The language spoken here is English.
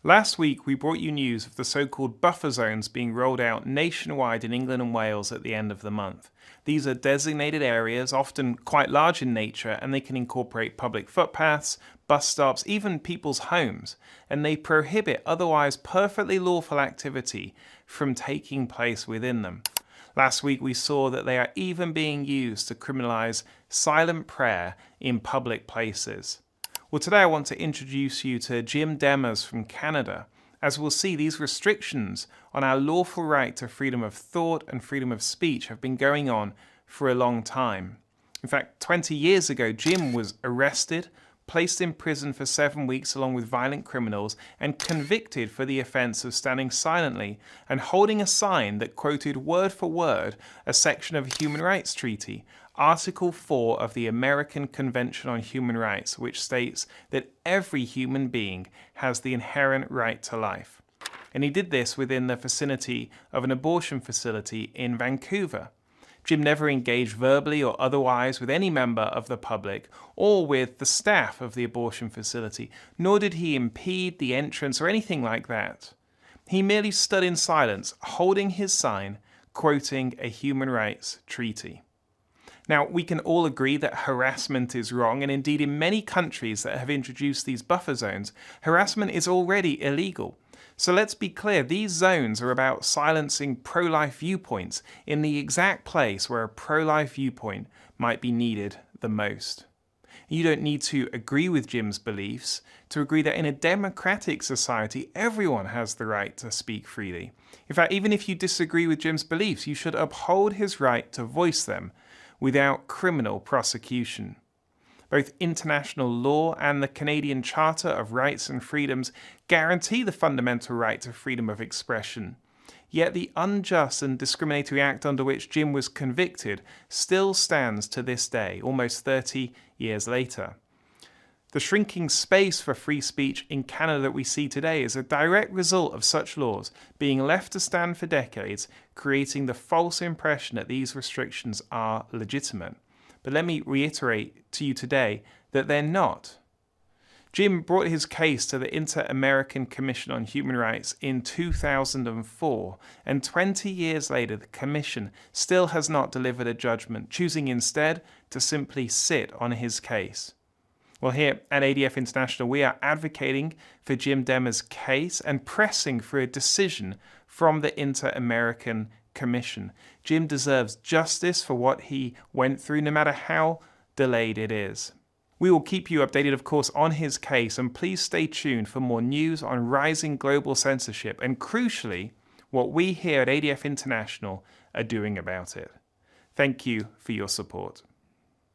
Last week, we brought you news of the so-called buffer zones being rolled out nationwide in England and Wales at the end of the month. These are designated areas, often quite large in nature, and they can incorporate public footpaths, bus stops, even people's homes, and they prohibit otherwise perfectly lawful activity from taking place within them. Last week, we saw that they are even being used to criminalize silent prayer in public places. Well, today I want to introduce you to Jim Demers from Canada. As we'll see, these restrictions on our lawful right to freedom of thought and freedom of speech have been going on for a long time. In fact, 20 years ago, Jim was arrested, placed in prison for 7 weeks along with violent criminals, and convicted for the offence of standing silently and holding a sign that quoted word for word a section of a human rights treaty, Article 4 of the American Convention on Human Rights, which states that every human being has the inherent right to life. And he did this within the vicinity of an abortion facility in Vancouver. Jim never engaged verbally or otherwise with any member of the public or with the staff of the abortion facility, nor did he impede the entrance or anything like that. He merely stood in silence, holding his sign, quoting a human rights treaty. Now, we can all agree that harassment is wrong, and indeed in many countries that have introduced these buffer zones, harassment is already illegal. So let's be clear, these zones are about silencing pro-life viewpoints in the exact place where a pro-life viewpoint might be needed the most. You don't need to agree with Jim's beliefs to agree that in a democratic society, everyone has the right to speak freely. In fact, even if you disagree with Jim's beliefs, you should uphold his right to voice them without criminal prosecution. Both international law and the Canadian Charter of Rights and Freedoms guarantee the fundamental right to freedom of expression. Yet the unjust and discriminatory act under which Jim was convicted still stands to this day, almost 30 years later. The shrinking space for free speech in Canada that we see today is a direct result of such laws being left to stand for decades, creating the false impression that these restrictions are legitimate. But let me reiterate to you today that they're not. Jim brought his case to the Inter-American Commission on Human Rights in 2004, and 20 years later the Commission still has not delivered a judgment, choosing instead to simply sit on his case. Well, here at ADF International, we are advocating for Jim Demers' case and pressing for a decision from the Inter-American Commission. Jim deserves justice for what he went through, no matter how delayed it is. We will keep you updated, of course, on his case, and please stay tuned for more news on rising global censorship and, crucially, what we here at ADF International are doing about it. Thank you for your support.